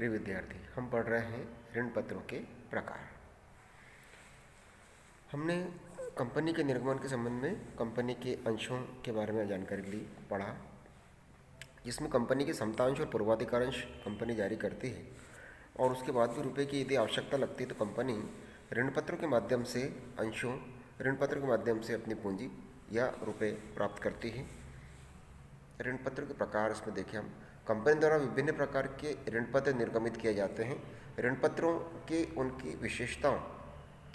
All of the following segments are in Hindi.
प्रिय विद्यार्थी, हम पढ़ रहे हैं ऋण पत्रों के प्रकार। हमने कंपनी के निर्गमन के संबंध में कंपनी के अंशों के बारे में जानकारी ली, पढ़ा, जिसमें कंपनी के समतांश और पूर्वाधिकारांश कंपनी जारी करती है और उसके बाद भी रुपए की यदि आवश्यकता लगती है तो कंपनी ऋण पत्रों के माध्यम से ऋण पत्र के माध्यम से अपनी पूंजी या रुपए प्राप्त करती है। ऋण पत्र के प्रकार इसमें देखें हम, कंपनी द्वारा विभिन्न प्रकार के ऋण पत्र निर्गमित किए जाते हैं। ऋण पत्रों के उनकी विशेषताओं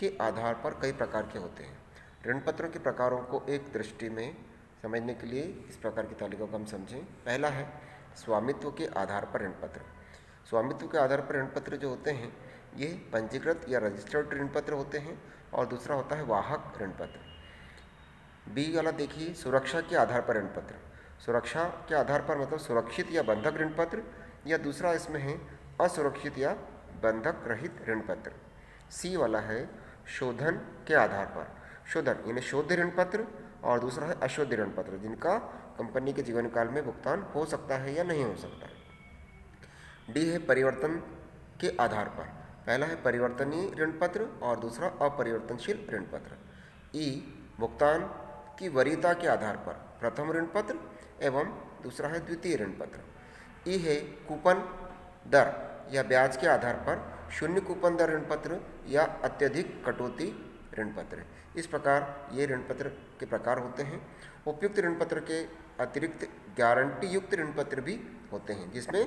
के आधार पर कई प्रकार के होते हैं। ऋण पत्रों के प्रकारों को एक दृष्टि में समझने के लिए इस प्रकार की तालिका को हम समझें। पहला है स्वामित्व के आधार पर ऋण पत्र। स्वामित्व के आधार पर ऋण पत्र जो होते हैं ये पंजीकृत या रजिस्टर्ड ऋण पत्र होते हैं और दूसरा होता है वाहक ऋण पत्र। बी वाला देखिए, सुरक्षा के आधार पर ऋण पत्र। सुरक्षा के आधार पर मतलब सुरक्षित या बंधक ऋण पत्र, या दूसरा इसमें है असुरक्षित या बंधक रहित ऋण पत्र। सी वाला है शोधन के आधार पर। शोधन यानी शोध ऋण पत्र, और दूसरा है अशोध ऋण पत्र, जिनका कंपनी के जीवन काल में भुगतान हो सकता है या नहीं हो सकता है। डी है परिवर्तन के आधार पर। पहला है परिवर्तनीय ऋण पत्र और दूसरा अपरिवर्तनशील ऋण पत्र। ई भुगतान की वरीयता के आधार पर, प्रथम ऋण पत्र एवं दूसरा है द्वितीय ऋण पत्र। ई है कूपन दर या ब्याज के आधार पर, शून्य कूपन दर ऋण पत्र या अत्यधिक कटौती ऋण पत्र। इस प्रकार ये ऋण पत्र के प्रकार होते हैं। उपयुक्त ऋण पत्र के अतिरिक्त गारंटी युक्त ऋण पत्र भी होते हैं, जिसमें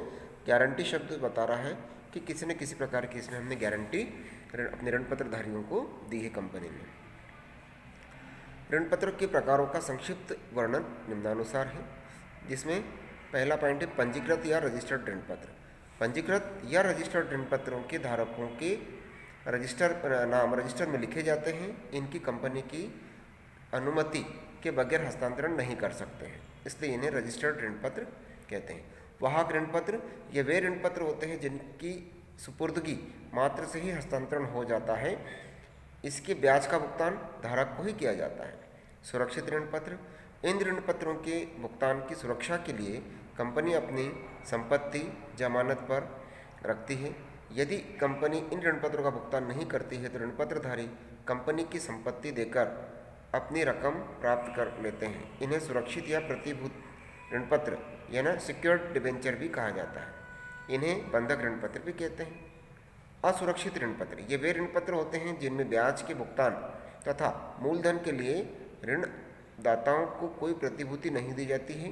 गारंटी शब्द बता रहा है कि किसी न किसी प्रकार की इसमें हमने गारंटी अपने ऋण पत्रधारियों को दी है कंपनी में। ऋण पत्र के प्रकारों का संक्षिप्त वर्णन निम्नानुसार है, जिसमें पहला पॉइंट है पंजीकृत या रजिस्टर्ड ऋण पत्र। पंजीकृत या रजिस्टर्ड ऋण पत्रों के धारकों के नाम रजिस्टर में लिखे जाते हैं। इनकी कंपनी की अनुमति के बगैर हस्तांतरण नहीं कर सकते हैं, इसलिए इन्हें रजिस्टर्ड ऋण पत्र कहते हैं। वाहक ऋण पत्र ये वे ऋण पत्र होते हैं जिनकी सुपुर्दगी मात्र से ही हस्तांतरण हो जाता है, इसके ब्याज का भुगतान धारक को ही किया जाता है। सुरक्षित ऋण पत्र, इन ऋण पत्रों के भुगतान की सुरक्षा के लिए कंपनी अपनी संपत्ति जमानत पर रखती है। यदि कंपनी इन ऋण पत्रों का भुगतान नहीं करती है तो ऋण पत्रधारी कंपनी की संपत्ति देकर अपनी रकम प्राप्त कर लेते हैं। इन्हें सुरक्षित या प्रतिभूत ऋण पत्र यानी सिक्योर्ड डिबेंचर भी कहा जाता है। इन्हें बंधक ऋण पत्र भी कहते हैं। असुरक्षित ऋण पत्र ये वे ऋण पत्र होते हैं जिनमें ब्याज के भुगतान तथा मूलधन के लिए ऋण दाताओं को कोई प्रतिभूति नहीं दी जाती है।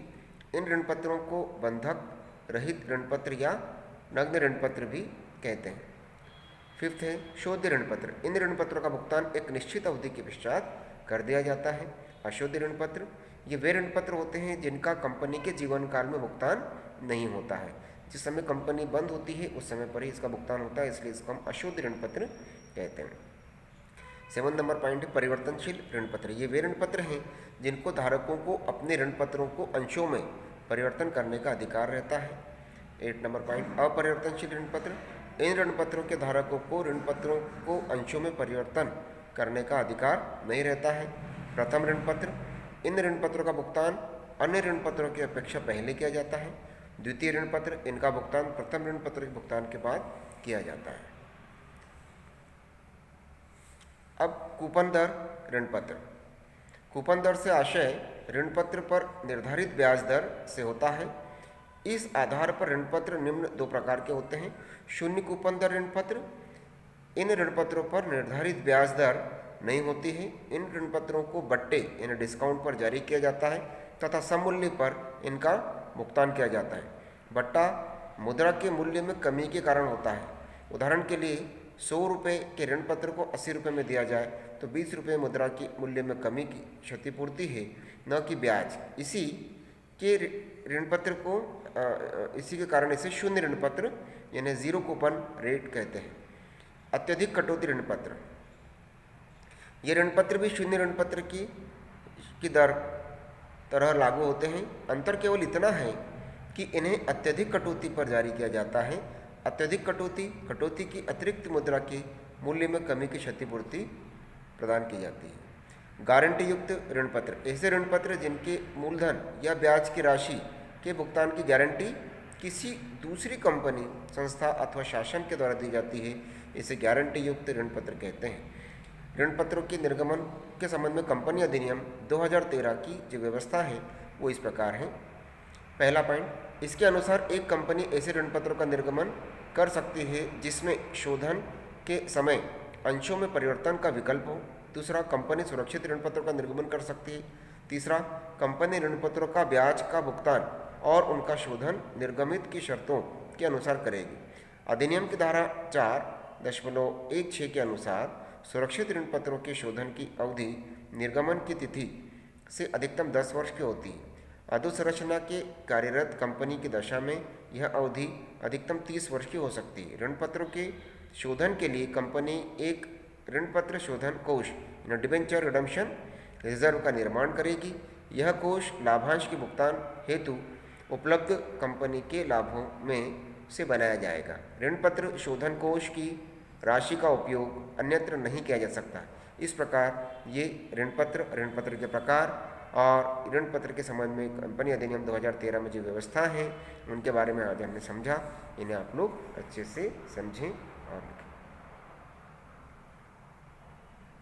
इन ऋण पत्रों को बंधक रहित ऋण पत्र या नग्न ऋण पत्र भी कहते हैं। फिफ्थ है शोध ऋण पत्र। इन ऋण पत्रों का भुगतान एक निश्चित अवधि के पश्चात कर दिया जाता है। अशोध ऋण पत्र ये वे ऋण पत्र होते हैं जिनका कंपनी के जीवन काल में भुगतान नहीं होता है। जिस समय कंपनी बंद होती है उस समय पर ही इसका भुगतान होता है, इसलिए इसको हम अशोध ऋण पत्र कहते हैं। 7 नंबर पॉइंट है परिवर्तनशील ऋण पत्र। ये वे ऋण पत्र हैं जिनको धारकों को अपने ऋण पत्रों को अंशों में परिवर्तन करने का अधिकार रहता है। 8 नंबर पॉइंट अपरिवर्तनशील ऋण पत्र। इन ऋण पत्रों के धारकों को ऋण पत्रों को अंशों में परिवर्तन करने का अधिकार नहीं रहता है। प्रथम ऋण पत्र, इन ऋण पत्रों का भुगतान अन्य ऋण पत्रों की अपेक्षा पहले किया जाता है। द्वितीय ऋण पत्र, इनका भुगतान प्रथम ऋण पत्र के भुगतान के बाद किया जाता है। अब कूपन दर ऋण पत्र। कूपन दर से आशय ऋण पत्र पर निर्धारित ब्याज दर से होता है। इस आधार पर ऋण पत्र निम्न दो प्रकार के होते हैं। शून्य कूपन दर ऋण पत्र, इन ऋण पत्रों पर निर्धारित ब्याज दर नहीं होती है। इन ऋण पत्रों को बट्टे यानी डिस्काउंट पर जारी किया जाता है तथा सममूल्य पर इनका भुगतान किया जाता है। बट्टा मुद्रा के मूल्य में कमी के कारण होता है। उदाहरण के लिए 100 रुपये के ऋण पत्र को 80 रुपये में दिया जाए तो 20 रुपये मुद्रा की मूल्य में कमी की क्षतिपूर्ति है, न कि ब्याज। इसी के ऋण पत्र को इसी के कारण इसे शून्य ऋण पत्र यानी जीरो कूपन रेट कहते हैं। अत्यधिक कटौती ऋण पत्र, ये ऋण पत्र भी शून्य ऋण पत्र की दर तरह लागू होते हैं। अंतर केवल इतना है कि इन्हें अत्यधिक कटौती पर जारी किया जाता है। अत्यधिक कटौती की अतिरिक्त मुद्रा के मूल्य में कमी की क्षतिपूर्ति प्रदान की जाती है। गारंटी युक्त ऋण पत्र, ऐसे ऋण पत्र जिनके मूलधन या ब्याज की राशि के भुगतान की गारंटी किसी दूसरी कंपनी, संस्था अथवा शासन के द्वारा दी जाती है, इसे गारंटी युक्त ऋण पत्र कहते हैं। ऋण पत्रों के निर्गमन के संबंध में कंपनी अधिनियम 2013 की जो व्यवस्था है वो इस प्रकार है। पहला पॉइंट, इसके अनुसार एक कंपनी ऐसे ऋण पत्रों का निर्गमन कर सकती है जिसमें शोधन के समय अंशों में परिवर्तन का विकल्प हो। दूसरा, कंपनी सुरक्षित ऋण पत्रों का निर्गमन कर सकती है। तीसरा, कंपनी ऋण पत्रों का ब्याज का भुगतान और उनका शोधन निर्गमित की शर्तों के अनुसार करेगी। अधिनियम की धारा 4.16 के अनुसार सुरक्षित ऋण पत्रों के शोधन की अवधि निर्गमन की तिथि से अधिकतम 10 वर्ष की होती है। अधोसंरचना के कार्यरत कंपनी की दशा में यह अवधि अधिकतम 30 वर्ष की हो सकती है। ऋण पत्रों के शोधन के लिए कंपनी एक ऋण पत्र शोधन कोष डिबेंचर रिडम्पशन रिजर्व का निर्माण करेगी। यह कोष लाभांश के भुगतान हेतु उपलब्ध कंपनी के लाभों में से बनाया जाएगा। ऋण पत्र शोधन कोष की राशि का उपयोग अन्यत्र नहीं किया जा सकता। इस प्रकार ये ऋण पत्र के प्रकार और ऋण पत्र के संबंध में कंपनी अधिनियम 2013 में जो व्यवस्था है उनके बारे में आज हमने समझा। इन्हें आप लोग अच्छे से समझें और लिखें।